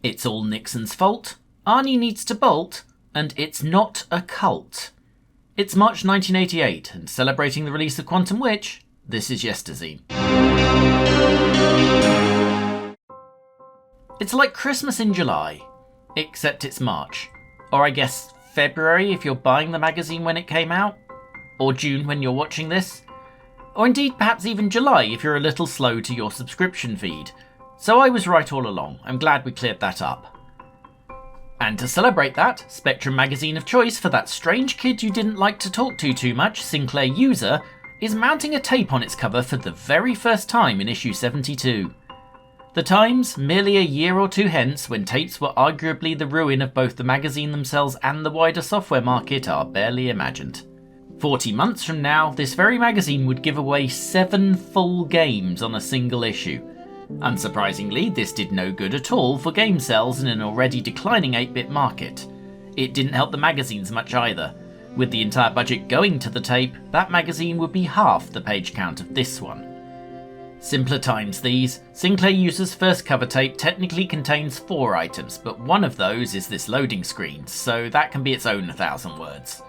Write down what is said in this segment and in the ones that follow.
It's all Nixon's fault, Arnie needs to bolt, and it's not a cult. It's March 1988, and celebrating the release of Quantum Witch, this is Yesterzine. It's like Christmas in July, except it's March. Or I guess February if you're buying the magazine when it came out, or June when you're watching this, or indeed perhaps even July if you're a little slow to your subscription feed. So I was right all along. I'm glad we cleared that up. And to celebrate that, Spectrum magazine of choice for that strange kid you didn't like to talk to too much, Sinclair User, is mounting a tape on its cover for the very first time in issue 72. The times, merely a year or two hence, when tapes were arguably the ruin of both the magazine themselves and the wider software market, are barely imagined. 40 months from now, this very magazine would give away 7 full games on a single issue. Unsurprisingly, this did no good at all for game sales in an already declining 8-bit market. It didn't help the magazines much either. With the entire budget going to the tape, that magazine would be half the page count of this one. Simpler times these. Sinclair User's first cover tape technically contains 4 items, but one of those is this loading screen, so that can be its own 1,000 words.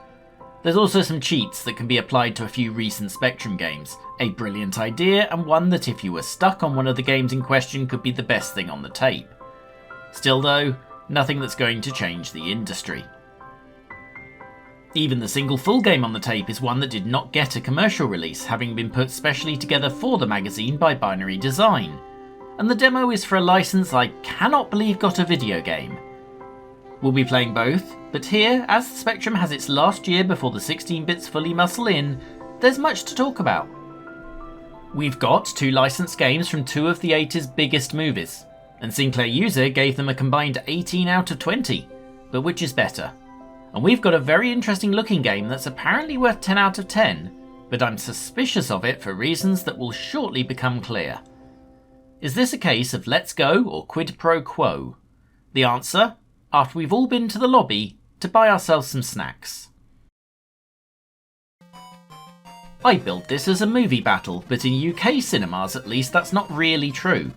There's also some cheats that can be applied to a few recent Spectrum games. A brilliant idea, and one that if you were stuck on one of the games in question could be the best thing on the tape. Still though, nothing that's going to change the industry. Even the single full game on the tape is one that did not get a commercial release, having been put specially together for the magazine by Binary Design. And the demo is for a license I cannot believe got a video game. We'll be playing both, but here, as the Spectrum has its last year before the 16-bits fully muscle in, there's much to talk about. We've got 2 licensed games from 2 of the 80s biggest movies, and Sinclair User gave them a combined 18 out of 20, but which is better? And we've got a very interesting looking game that's apparently worth 10 out of 10, but I'm suspicious of it for reasons that will shortly become clear. Is this a case of let's go or quid pro quo? The answer? After we've all been to the lobby to buy ourselves some snacks. I billed this as a movie battle, but in UK cinemas at least that's not really true.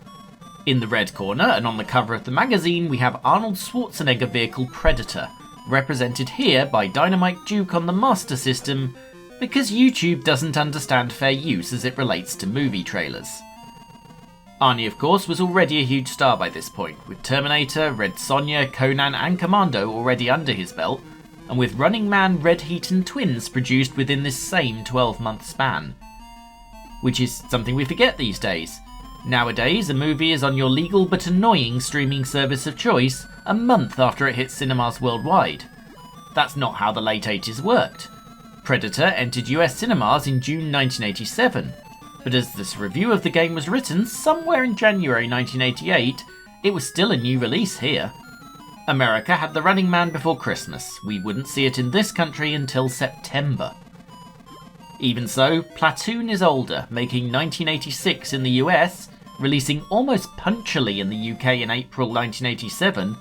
In the red corner and on the cover of the magazine we have Arnold Schwarzenegger vehicle Predator, represented here by Dynamite Duke on the Master System, because YouTube doesn't understand fair use as it relates to movie trailers. Arnie, of course, was already a huge star by this point, with Terminator, Red Sonja, Conan and Commando already under his belt, and with Running Man, Red Heat and Twins produced within this same 12-month span. Which is something we forget these days. Nowadays, a movie is on your legal but annoying streaming service of choice a month after it hits cinemas worldwide. That's not how the late 80s worked. Predator entered US cinemas in June 1987. But as this review of the game was written somewhere in January 1988, it was still a new release here. America had The Running Man before Christmas. We wouldn't see it in this country until September. Even so, Platoon is older, making 1986 in the US, releasing almost punctually in the UK in April 1987,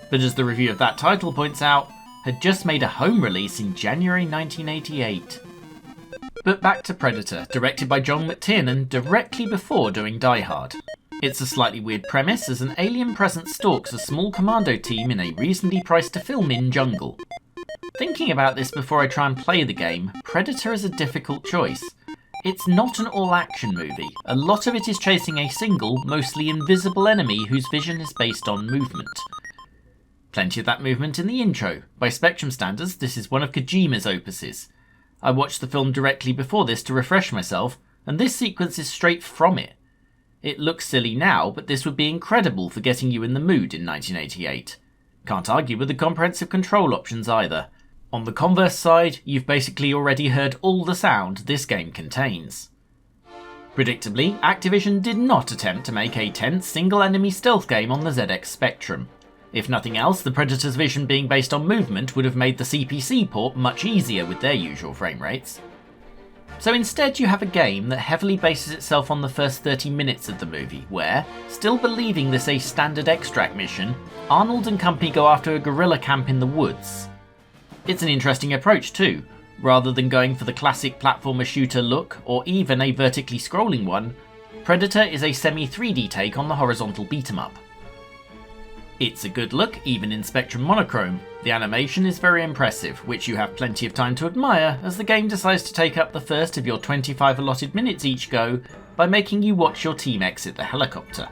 but as the review of that title points out, had just made a home release in January 1988. But back to Predator, directed by John McTiernan directly before doing Die Hard. It's a slightly weird premise as an alien presence stalks a small commando team in a reasonably priced to film in jungle. Thinking about this before I try and play the game, Predator is a difficult choice. It's not an all-action movie. A lot of it is chasing a single, mostly invisible enemy whose vision is based on movement. Plenty of that movement in the intro. By Spectrum standards, this is one of Kojima's opuses. I watched the film directly before this to refresh myself, and this sequence is straight from it. It looks silly now, but this would be incredible for getting you in the mood in 1988. Can't argue with the comprehensive control options either. On the converse side, you've basically already heard all the sound this game contains. Predictably, Activision did not attempt to make a tense single-enemy stealth game on the ZX Spectrum. If nothing else, the Predator's vision being based on movement would have made the CPC port much easier with their usual frame rates. So instead you have a game that heavily bases itself on the first 30 minutes of the movie, where, still believing this a standard extract mission, Arnold and company go after a guerrilla camp in the woods. It's an interesting approach too. Rather than going for the classic platformer shooter look, or even a vertically scrolling one, Predator is a semi-3D take on the horizontal beat-em-up. It's a good look, even in Spectrum Monochrome. The animation is very impressive, which you have plenty of time to admire as the game decides to take up the first of your 25 allotted minutes each go by making you watch your team exit the helicopter.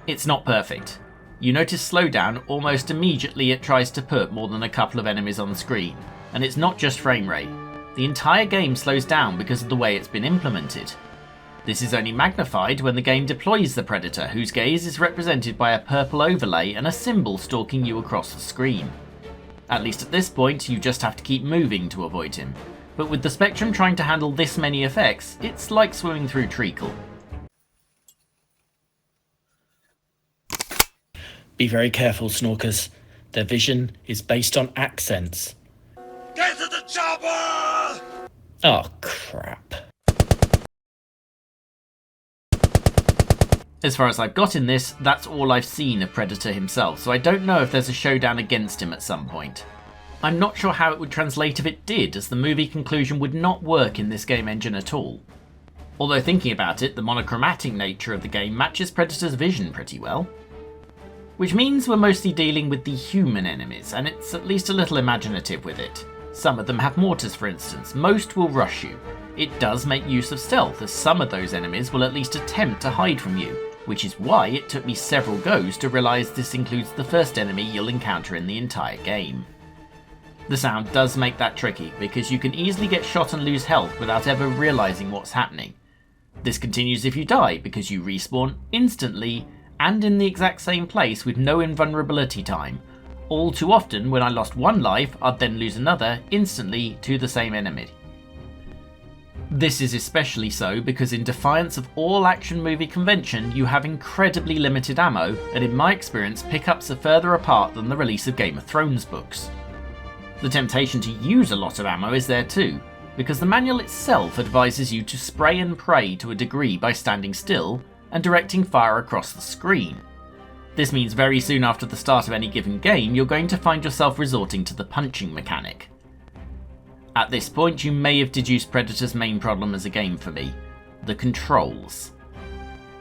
It's not perfect. You notice slowdown almost immediately it tries to put more than a couple of enemies on the screen, and it's not just frame rate. The entire game slows down because of the way it's been implemented. This is only magnified when the game deploys the predator, whose gaze is represented by a purple overlay and a symbol stalking you across the screen. At least at this point, you just have to keep moving to avoid him. But with the Spectrum trying to handle this many effects, it's like swimming through treacle. Be very careful, Snorkers. Their vision is based on accents. Get to the chopper! Oh, crap. As far as I've got in this, that's all I've seen of Predator himself, so I don't know if there's a showdown against him at some point. I'm not sure how it would translate if it did, as the movie conclusion would not work in this game engine at all. Although thinking about it, the monochromatic nature of the game matches Predator's vision pretty well. Which means we're mostly dealing with the human enemies, and it's at least a little imaginative with it. Some of them have mortars, for instance. Most will rush you. It does make use of stealth, as some of those enemies will at least attempt to hide from you, which is why it took me several goes to realise this includes the first enemy you'll encounter in the entire game. The sound does make that tricky, because you can easily get shot and lose health without ever realising what's happening. This continues if you die, because you respawn instantly, and in the exact same place with no invulnerability time. All too often, when I lost one life, I'd then lose another instantly to the same enemy. This is especially so because in defiance of all action movie convention, you have incredibly limited ammo, and in my experience, pickups are further apart than the release of Game of Thrones books. The temptation to use a lot of ammo is there too, because the manual itself advises you to spray and pray to a degree by standing still and directing fire across the screen. This means very soon after the start of any given game, you're going to find yourself resorting to the punching mechanic. At this point, you may have deduced Predator's main problem as a game for me: the controls.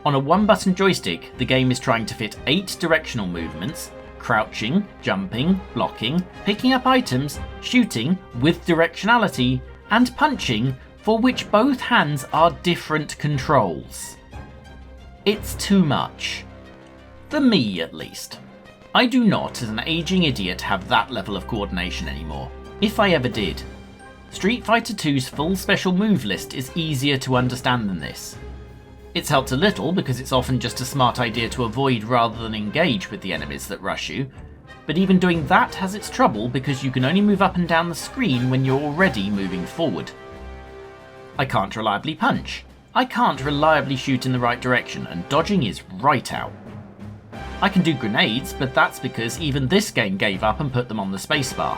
On a one-button joystick, the game is trying to fit 8 directional movements: crouching, jumping, blocking, picking up items, shooting with directionality, and punching, for which both hands are different controls. It's too much. For me, at least. I do not, as an aging idiot, have that level of coordination anymore, if I ever did. Street Fighter 2's full special move list is easier to understand than this. It's helped a little because it's often just a smart idea to avoid rather than engage with the enemies that rush you, but even doing that has its trouble because you can only move up and down the screen when you're already moving forward. I can't reliably punch. I can't reliably shoot in the right direction, and dodging is right out. I can do grenades, but that's because even this game gave up and put them on the spacebar.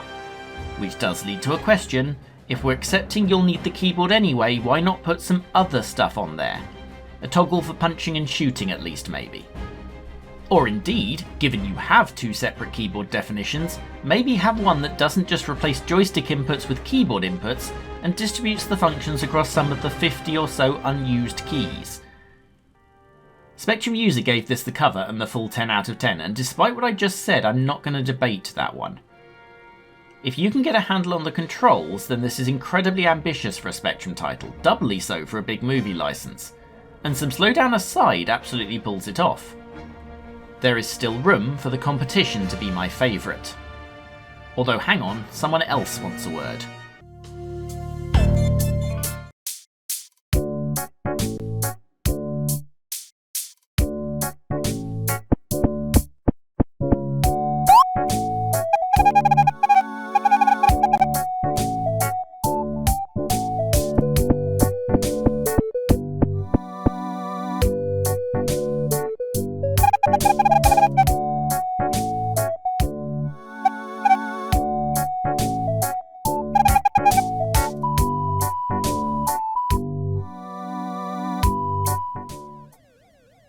Which does lead to a question: if we're accepting you'll need the keyboard anyway, why not put some other stuff on there? A toggle for punching and shooting at least, maybe. Or indeed, given you have 2 separate keyboard definitions, maybe have one that doesn't just replace joystick inputs with keyboard inputs and distributes the functions across some of the 50 or so unused keys. Spectrum User gave this the cover and the full 10 out of 10, and despite what I just said, I'm not going to debate that one. If you can get a handle on the controls, then this is incredibly ambitious for a Spectrum title, doubly so for a big movie license, and some slowdown aside absolutely pulls it off. There is still room for the competition to be my favourite. Although hang on, someone else wants a word.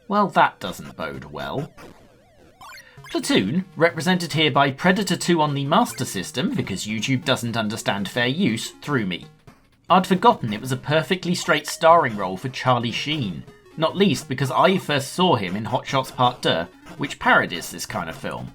Well, that doesn't bode well. Platoon, represented here by Predator 2 on the Master System, because YouTube doesn't understand fair use, threw me. I'd forgotten it was a perfectly straight starring role for Charlie Sheen. not least because I first saw him in Hot Shots Part 2, which parodies this kind of film.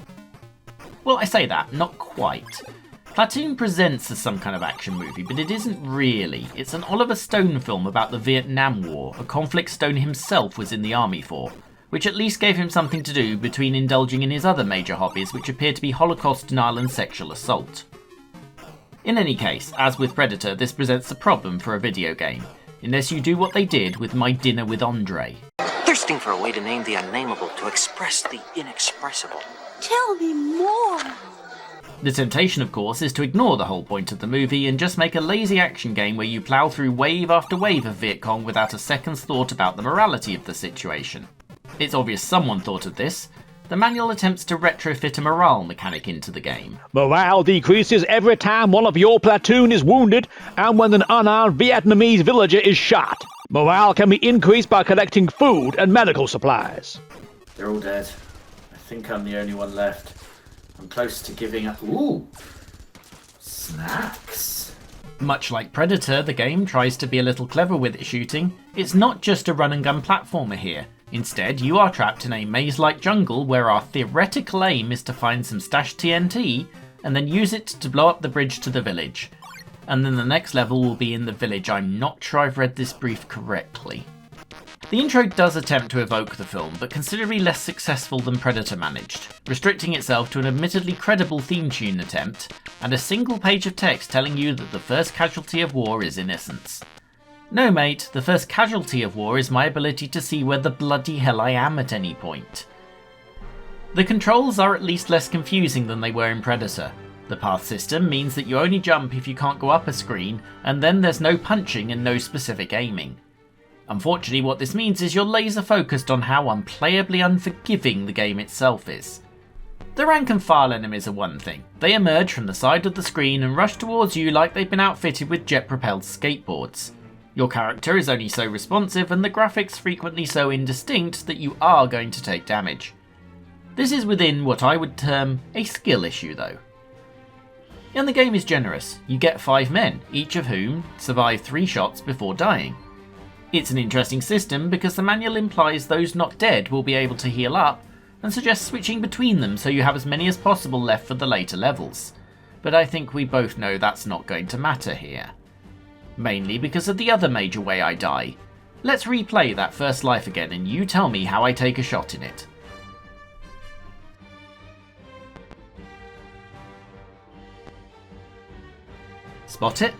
Well, I say that, not quite. Platoon presents as some kind of action movie, but it isn't really. It's an Oliver Stone film about the Vietnam War, a conflict Stone himself was in the army for, which at least gave him something to do between indulging in his other major hobbies, which appear to be Holocaust denial and sexual assault. In any case, as with Predator, this presents a problem for a video game, unless you do what they did with My Dinner with Andre. Thirsting for a way to name the unnameable, to express the inexpressible. Tell me more. The temptation, of course, is to ignore the whole point of the movie and just make a lazy action game where you plough through wave after wave of Viet Cong without a second's thought about the morality of the situation. It's obvious someone thought of this. The manual attempts to retrofit a morale mechanic into the game. Morale decreases every time one of your platoon is wounded and when an unarmed Vietnamese villager is shot. Morale can be increased by collecting food and medical supplies. They're all dead. I think I'm the only one left. I'm close to giving up. Ooh! Snacks! Much like Predator, the game tries to be a little clever with its shooting. It's not just a run-and-gun platformer here. Instead, you are trapped in a maze-like jungle where our theoretical aim is to find some stashed TNT and then use it to blow up the bridge to the village. And then the next level will be in the village. I'm not sure I've read this brief correctly. The intro does attempt to evoke the film, but considerably less successful than Predator managed, restricting itself to an admittedly credible theme tune attempt and a single page of text telling you that the first casualty of war is innocence. No mate, the first casualty of war is my ability to see where the bloody hell I am at any point. The controls are at least less confusing than they were in Predator. The path system means that you only jump if you can't go up a screen, and then there's no punching and no specific aiming. Unfortunately, what this means is you're laser focused on how unplayably unforgiving the game itself is. The rank and file enemies are one thing. They emerge from the side of the screen and rush towards you like they've been outfitted with jet-propelled skateboards. Your character is only so responsive and the graphics frequently so indistinct that you are going to take damage. This is within what I would term a skill issue though. And the game is generous. You get 5 men, each of whom survive 3 shots before dying. It's an interesting system because the manual implies those not dead will be able to heal up and suggests switching between them so you have as many as possible left for the later levels. But I think we both know that's not going to matter here. Mainly because of the other major way I die. Let's replay that first life again and you tell me how I take a shot in it. Spot it?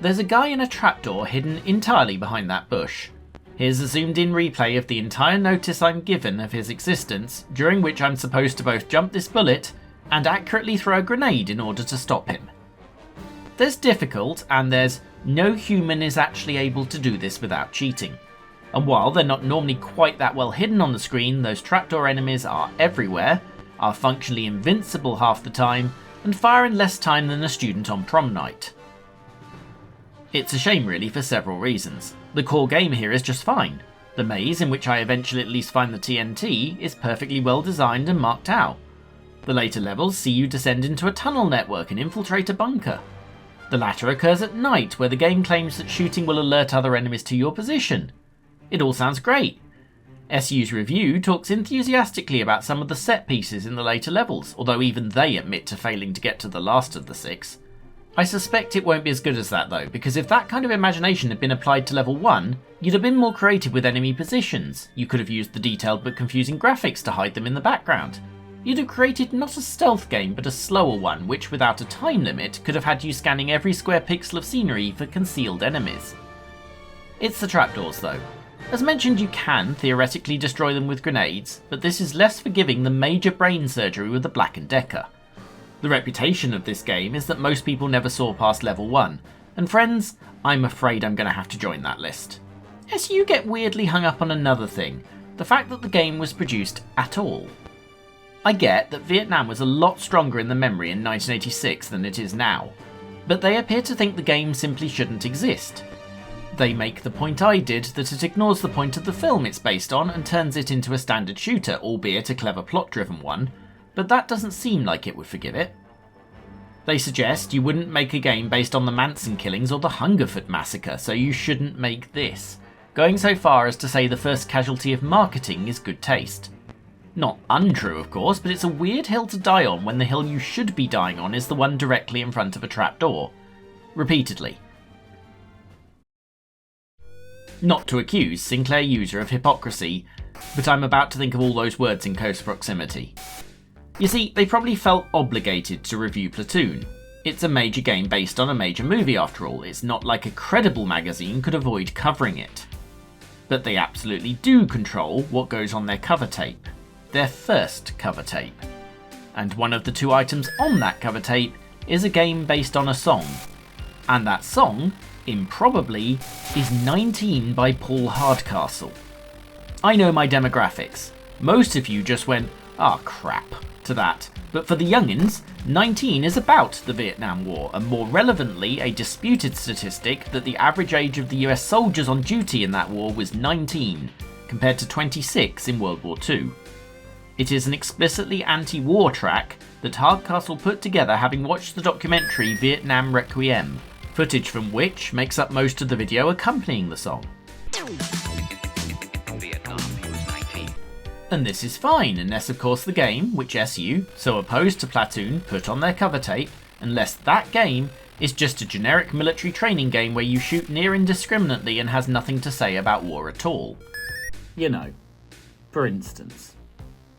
There's a guy in a trapdoor hidden entirely behind that bush. Here's a zoomed in replay of the entire notice I'm given of his existence, during which I'm supposed to both jump this bullet and accurately throw a grenade in order to stop him. There's difficult, and there's no human is actually able to do this without cheating. And while they're not normally quite that well hidden on the screen, those trapdoor enemies are everywhere, are functionally invincible half the time, and fire in less time than a student on prom night. It's a shame really for several reasons. The core game here is just fine. The maze, in which I eventually at least find the TNT, is perfectly well designed and marked out. The later levels see you descend into a tunnel network and infiltrate a bunker. The latter occurs at night, where the game claims that shooting will alert other enemies to your position. It all sounds great. SU's review talks enthusiastically about some of the set pieces in the later levels, although even they admit to failing to get to the last of the 6. I suspect it won't be as good as that though, because if that kind of imagination had been applied to level 1, you'd have been more creative with enemy positions. You could have used the detailed but confusing graphics to hide them in the background. You'd have created not a stealth game but a slower one, which without a time limit could have had you scanning every square pixel of scenery for concealed enemies. It's the trapdoors though. As mentioned, you can theoretically destroy them with grenades, but this is less forgiving than major brain surgery with the Black & Decker. The reputation of this game is that most people never saw past level 1, and friends, I'm afraid I'm going to have to join that list. SU get weirdly hung up on another thing, the fact that the game was produced at all. I get that Vietnam was a lot stronger in the memory in 1986 than it is now, but they appear to think the game simply shouldn't exist. They make the point I did, that it ignores the point of the film it's based on and turns it into a standard shooter, albeit a clever plot-driven one, but that doesn't seem like it would forgive it. They suggest you wouldn't make a game based on the Manson killings or the Hungerford massacre, so you shouldn't make this. going so far as to say the first casualty of marketing is good taste. Not untrue, of course, but it's a weird hill to die on when the hill you should be dying on is the one directly in front of a trapdoor. Repeatedly. Not to accuse Sinclair User of hypocrisy, but I'm about to think of all those words in close proximity. You see, they probably felt obligated to review Platoon. It's a major game based on a major movie after all, it's not like a credible magazine could avoid covering it. But they absolutely do control what goes on their cover tape. Their first cover tape. And one of the two items on that cover tape is a game based on a song. And that song, improbably, is 19 by Paul Hardcastle. I know my demographics. Most of you just went, "Ah, crap," to that. But for the youngins, 19 is about the Vietnam War, and more relevantly, a disputed statistic that the average age of the US soldiers on duty in that war was 19, compared to 26 in World War II. It is an explicitly anti-war track that Hardcastle put together having watched the documentary Vietnam Requiem, footage from which makes up most of the video accompanying the song. And this is fine, unless of course the game, which SU, so opposed to Platoon, put on their cover tape, unless that game is just a generic military training game where you shoot near indiscriminately and has nothing to say about war at all. You know, for instance.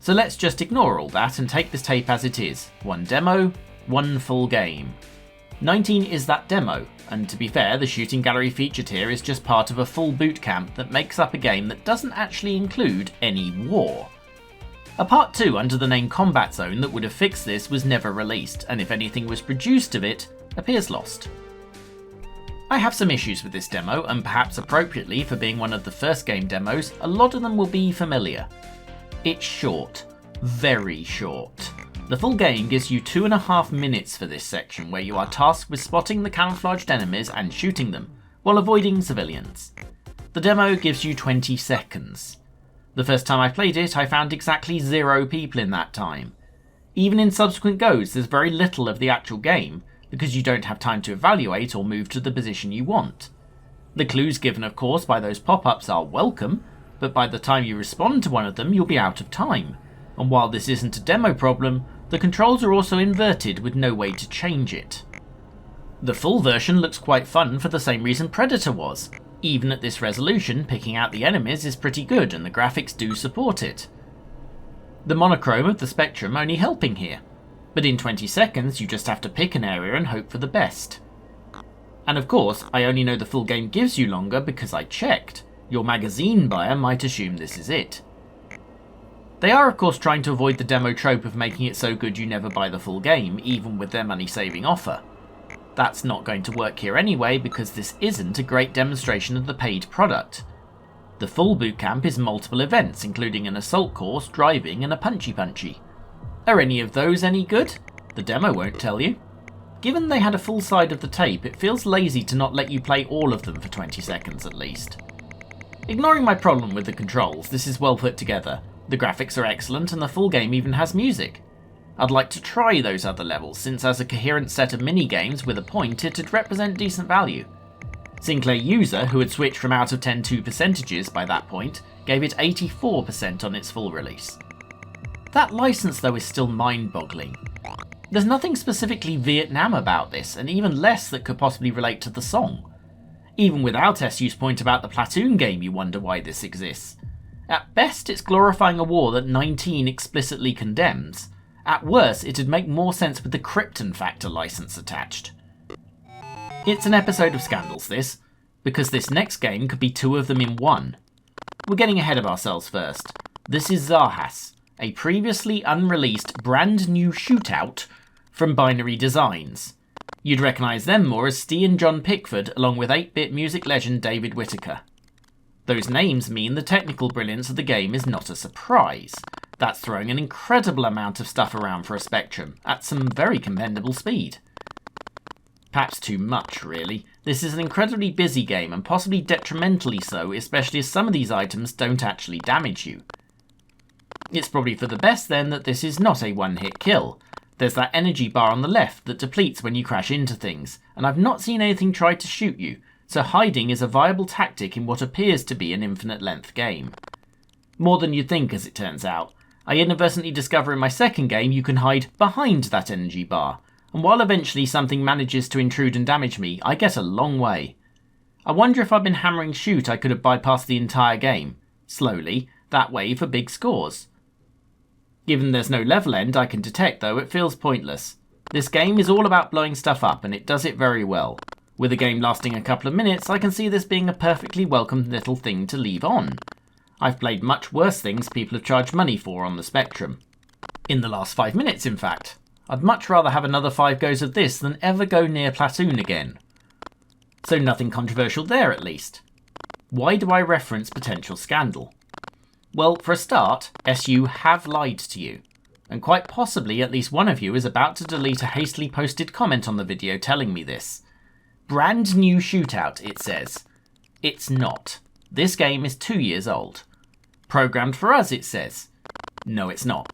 So let's just ignore all that and take this tape as it is. One demo, one full game. 19 is that demo, and to be fair, the shooting gallery featured here is just part of a full boot camp that makes up a game that doesn't actually include any war. A part 2 under the name Combat Zone that would have fixed this was never released, and if anything was produced of it, appears lost. I have some issues with this demo, and perhaps appropriately for being one of the first game demos, a lot of them will be familiar. It's short. Very short. The full game gives you 2.5 minutes for this section, where you are tasked with spotting the camouflaged enemies and shooting them, while avoiding civilians. The demo gives you 20 seconds. The first time I played it, I found exactly 0 people in that time. Even in subsequent goes, there's very little of the actual game, because you don't have time to evaluate or move to the position you want. The clues given, of course, by those pop-ups are welcome, but by the time you respond to one of them, you'll be out of time. And while this isn't a demo problem, the controls are also inverted with no way to change it. The full version looks quite fun for the same reason Predator was. Even at this resolution, picking out the enemies is pretty good and the graphics do support it. The monochrome of the spectrum only helping here, but in 20 seconds you just have to pick an area and hope for the best. And of course, I only know the full game gives you longer because I checked. Your magazine buyer might assume this is it. They are of course trying to avoid the demo trope of making it so good you never buy the full game, even with their money-saving offer. That's not going to work here anyway because this isn't a great demonstration of the paid product. The full bootcamp is multiple events, including an assault course, driving, and a punchy-punchy. Are any of those any good? The demo won't tell you. Given they had a full side of the tape, it feels lazy to not let you play all of them for 20 seconds at least. Ignoring my problem with the controls, this is well put together. The graphics are excellent and the full game even has music. I'd like to try those other levels, since as a coherent set of mini-games with a point, it'd represent decent value. Sinclair User, who had switched from out of 10 to percentages by that point, gave it 84% on its full release. That license though is still mind-boggling. There's nothing specifically Vietnam about this, and even less that could possibly relate to the song. Even without SU's point about the Platoon game, you wonder why this exists. At best, it's glorifying a war that 19 explicitly condemns. At worst, it'd make more sense with the Krypton Factor license attached. It's an episode of Scandals, this, because this next game could be 2 of them in one. We're getting ahead of ourselves first. This is Zarahas, a previously unreleased brand new shootout from Binary Designs. You'd recognise them more as Steve and John Pickford along with 8-bit music legend David Whittaker. Those names mean the technical brilliance of the game is not a surprise. That's throwing an incredible amount of stuff around for a Spectrum, at some very commendable speed. Perhaps too much, really. This is an incredibly busy game, and possibly detrimentally so, especially as some of these items don't actually damage you. It's probably for the best then that this is not a one-hit kill. There's that energy bar on the left that depletes when you crash into things, and I've not seen anything try to shoot you, so hiding is a viable tactic in what appears to be an infinite-length game. More than you'd think, as it turns out. I inadvertently discover in my second game you can hide behind that energy bar, and while eventually something manages to intrude and damage me, I get a long way. I wonder if I'd been hammering shoot I could have bypassed the entire game, slowly, that way for big scores. Given there's no level end I can detect though, it feels pointless. This game is all about blowing stuff up and it does it very well. With a game lasting a couple of minutes, I can see this being a perfectly welcome little thing to leave on. I've played much worse things people have charged money for on the spectrum. In the last 5 minutes, in fact. I'd much rather have another 5 goes of this than ever go near Platoon again. So nothing controversial there at least. Why do I reference potential scandal? Well, for a start, SU have lied to you. And quite possibly at least one of you is about to delete a hastily posted comment on the video telling me this. Brand new shootout, it says. It's not. This game is 2 years old. Programmed for us, it says. No, it's not.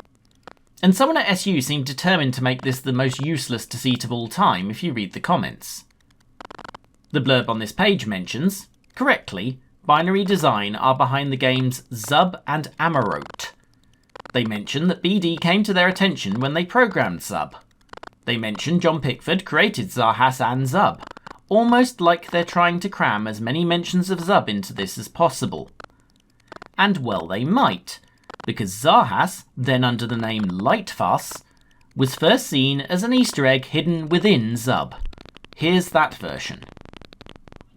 And someone at SU seemed determined to make this the most useless deceit of all time if you read the comments. The blurb on this page mentions, correctly, Binary Design are behind the games Zub and Amarote. They mention that BD came to their attention when they programmed Zub. They mention John Pickford created Zarahas and Zub, almost like they're trying to cram as many mentions of Zub into this as possible. And well they might, because Zarahas, then under the name Lightfass, was first seen as an Easter egg hidden within Zub. Here's that version.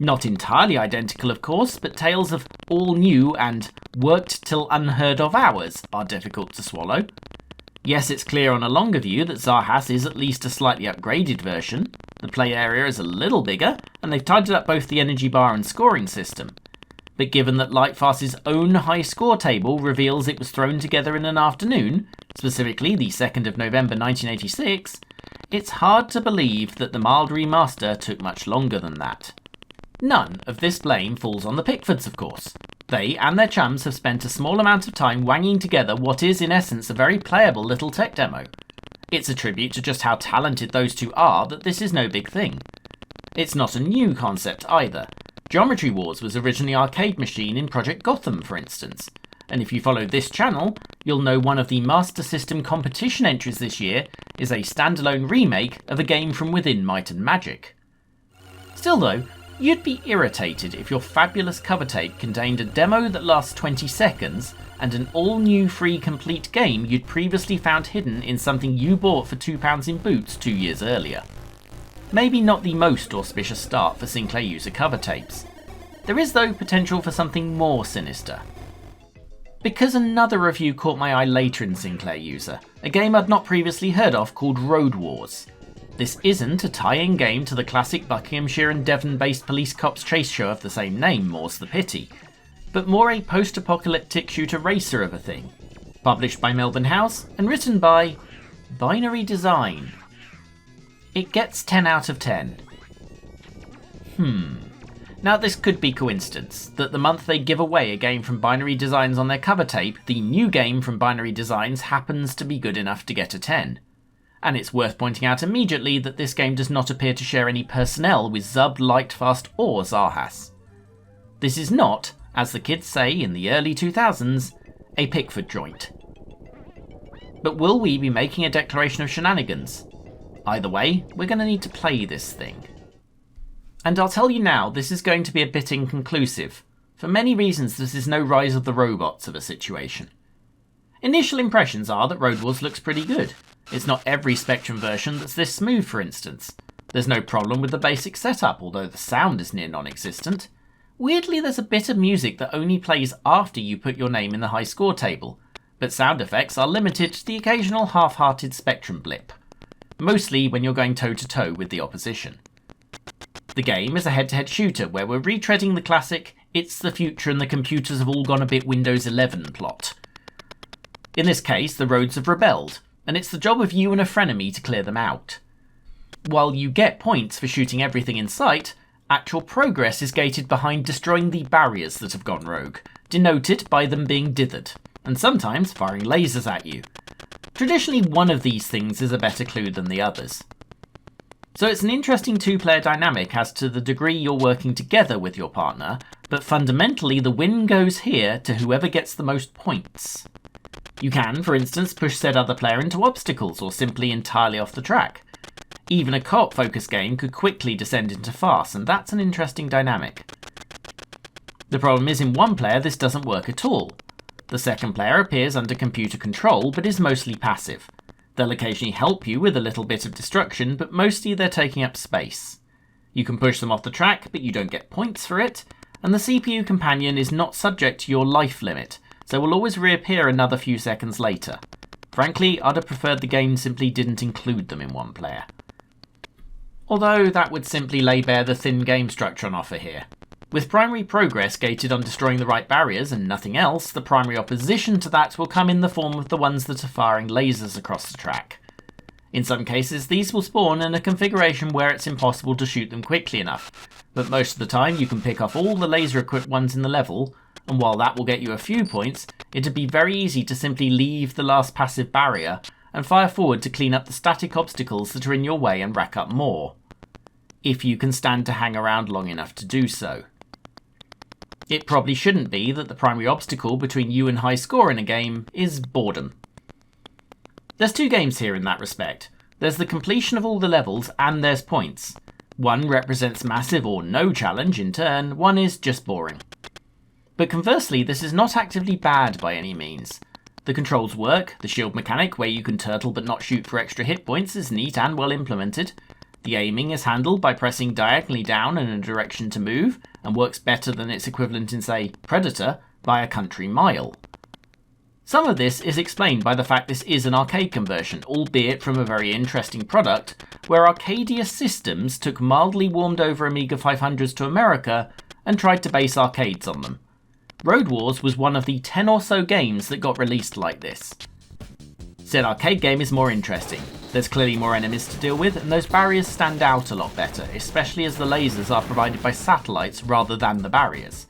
Not entirely identical of course, but tales of all new and worked till unheard of hours are difficult to swallow. Yes, it's clear on a longer view that Zarahas is at least a slightly upgraded version. The play area is a little bigger, and they've tidied up both the energy bar and scoring system. But given that Lightfass's own high score table reveals it was thrown together in an afternoon, specifically the 2nd of November 1986, it's hard to believe that the mild remaster took much longer than that. None of this blame falls on the Pickfords, of course. They and their chums have spent a small amount of time wanging together what is in essence a very playable little tech demo. It's a tribute to just how talented those two are that this is no big thing. It's not a new concept either. Geometry Wars was originally Arcade Machine in Project Gotham, for instance. And if you follow this channel, you'll know one of the Master System competition entries this year is a standalone remake of a game from within Might and Magic. Still though, you'd be irritated if your fabulous cover tape contained a demo that lasts 20 seconds and an all-new free complete game you'd previously found hidden in something you bought for £2 in Boots 2 years earlier. Maybe not the most auspicious start for Sinclair User cover tapes. There is though potential for something more sinister. Because another review caught my eye later in Sinclair User, a game I'd not previously heard of called Road Wars. This isn't a tie-in game to the classic Buckinghamshire and Devon-based police cops chase show of the same name, more's the pity, but more a post-apocalyptic shooter racer of a thing. Published by Melbourne House and written by Binary Design. It gets 10 out of 10. Now this could be coincidence, that the month they give away a game from Binary Designs on their cover tape, the new game from Binary Designs happens to be good enough to get a 10. And it's worth pointing out immediately that this game does not appear to share any personnel with Zub, Lightfast or Zarahas. This is not, as the kids say in the early 2000s, a Pickford joint. But will we be making a declaration of shenanigans? Either way, we're going to need to play this thing. And I'll tell you now, this is going to be a bit inconclusive. For many reasons, this is no Rise of the Robots of a situation. Initial impressions are that Road Wars looks pretty good. It's not every Spectrum version that's this smooth, for instance. There's no problem with the basic setup, although the sound is near non-existent. Weirdly, there's a bit of music that only plays after you put your name in the high score table, but sound effects are limited to the occasional half-hearted Spectrum blip. Mostly when you're going toe-to-toe with the opposition. The game is a head-to-head shooter where we're retreading the classic "it's the future and the computers have all gone a bit Windows 11" plot. In this case, the roads have rebelled, and it's the job of you and a frenemy to clear them out. While you get points for shooting everything in sight, actual progress is gated behind destroying the barriers that have gone rogue, denoted by them being dithered, and sometimes firing lasers at you. Traditionally, one of these things is a better clue than the others. So it's an interesting two-player dynamic as to the degree you're working together with your partner, but fundamentally the win goes here to whoever gets the most points. You can, for instance, push said other player into obstacles or simply entirely off the track. Even a co-op-focused game could quickly descend into farce, and that's an interesting dynamic. The problem is in one player this doesn't work at all. The second player appears under computer control but is mostly passive. They'll occasionally help you with a little bit of destruction, but mostly they're taking up space. You can push them off the track, but you don't get points for it, and the CPU companion is not subject to your life limit, so will always reappear another few seconds later. Frankly, I'd have preferred the game simply didn't include them in one player. Although that would simply lay bare the thin game structure on offer here. With primary progress gated on destroying the right barriers and nothing else, the primary opposition to that will come in the form of the ones that are firing lasers across the track. In some cases, these will spawn in a configuration where it's impossible to shoot them quickly enough, but most of the time you can pick off all the laser-equipped ones in the level, and while that will get you a few points, it'd be very easy to simply leave the last passive barrier and fire forward to clean up the static obstacles that are in your way and rack up more. If you can stand to hang around long enough to do so. It probably shouldn't be that the primary obstacle between you and high score in a game is boredom. There's two games here in that respect. There's the completion of all the levels and there's points. One represents massive or no challenge in turn, one is just boring. But conversely, this is not actively bad by any means. The controls work, the shield mechanic where you can turtle but not shoot for extra hit points is neat and well implemented. The aiming is handled by pressing diagonally down in a direction to move, and works better than its equivalent in, say, Predator, by a country mile. Some of this is explained by the fact this is an arcade conversion, albeit from a very interesting product, where Arcadia Systems took mildly warmed over Amiga 500s to America and tried to base arcades on them. Road Wars was one of the 10 or so games that got released like this. Said arcade game is more interesting. There's clearly more enemies to deal with, and those barriers stand out a lot better, especially as the lasers are provided by satellites rather than the barriers.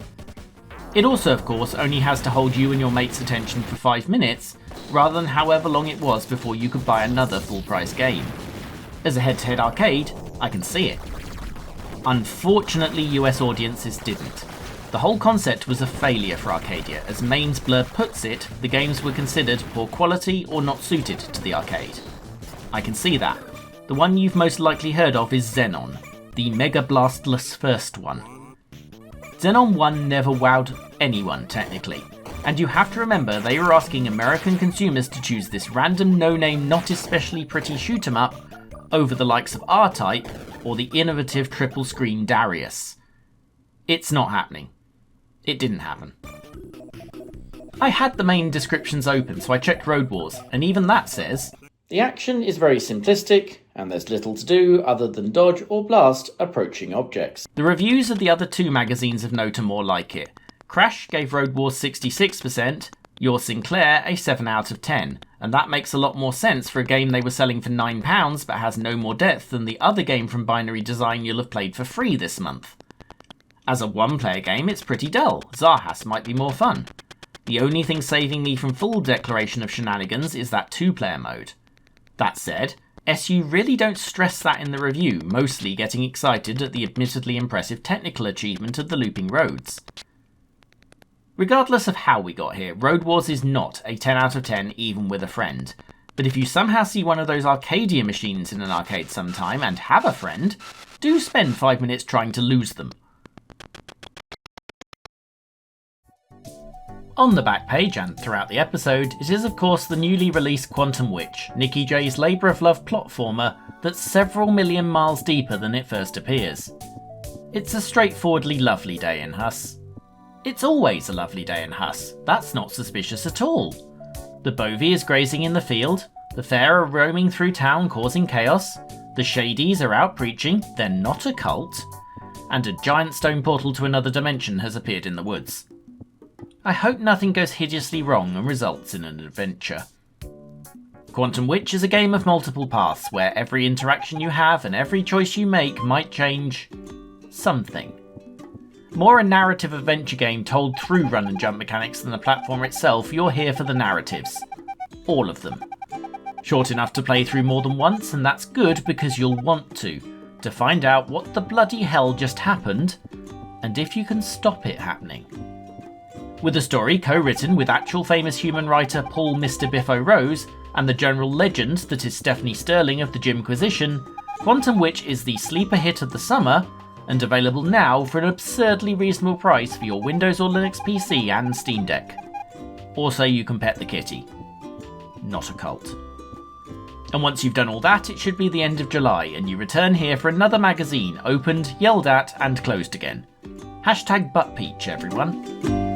It also, of course, only has to hold you and your mate's attention for 5 minutes, rather than however long it was before you could buy another full-price game. As a head-to-head arcade, I can see it. Unfortunately, US audiences didn't. The whole concept was a failure for Arcadia. As Main's Blur puts it, the games were considered poor quality or not suited to the arcade. I can see that. The one you've most likely heard of is Xenon, the Mega Blastless first one. Xenon 1 never wowed anyone, technically, and you have to remember they were asking American consumers to choose this random no-name not especially pretty shoot-'em-up over the likes of R-Type or the innovative triple-screen Darius. It's not happening. It didn't happen. I had the main descriptions open, so I checked Road Wars, and even that says, "The action is very simplistic, and there's little to do other than dodge or blast approaching objects." The reviews of the other two magazines of note are more like it. Crash gave Road Wars 66%, Your Sinclair a 7 out of 10, and that makes a lot more sense for a game they were selling for £9 but has no more depth than the other game from Binary Design you'll have played for free this month. As a one-player game, it's pretty dull. Zarahas might be more fun. The only thing saving me from full declaration of shenanigans is that two-player mode. That said, SU really don't stress that in the review, mostly getting excited at the admittedly impressive technical achievement of the looping roads. Regardless of how we got here, Road Wars is not a 10 out of 10 even with a friend. But if you somehow see one of those Arcadia machines in an arcade sometime and have a friend, do spend 5 minutes trying to lose them. On the back page and throughout the episode, it is of course the newly released Quantum Witch, Nicky J's labour of love plotformer that's several million miles deeper than it first appears. It's a straightforwardly lovely day in Huss. It's always a lovely day in Huss, that's not suspicious at all. The bovie is grazing in the field, the fair are roaming through town causing chaos, the shadies are out preaching, they're not a cult, and a giant stone portal to another dimension has appeared in the woods. I hope nothing goes hideously wrong and results in an adventure. Quantum Witch is a game of multiple paths where every interaction you have and every choice you make might change something. More a narrative adventure game told through run and jump mechanics than the platform itself, you're here for the narratives. All of them. Short enough to play through more than once, and that's good because you'll want to. to find out what the bloody hell just happened, and if you can stop it happening. With the story co-written with actual famous human writer Paul Mr. Biffo Rose and the general legend that is Stephanie Sterling of the Jimquisition, Quantum Witch is the sleeper hit of the summer, and available now for an absurdly reasonable price for your Windows or Linux PC and Steam Deck. Also, you can pet the kitty. NotACult. And once you've done all that, it should be the end of July, and you return here for another magazine, opened, yelled at, and closed again. #ButtPeach, everyone.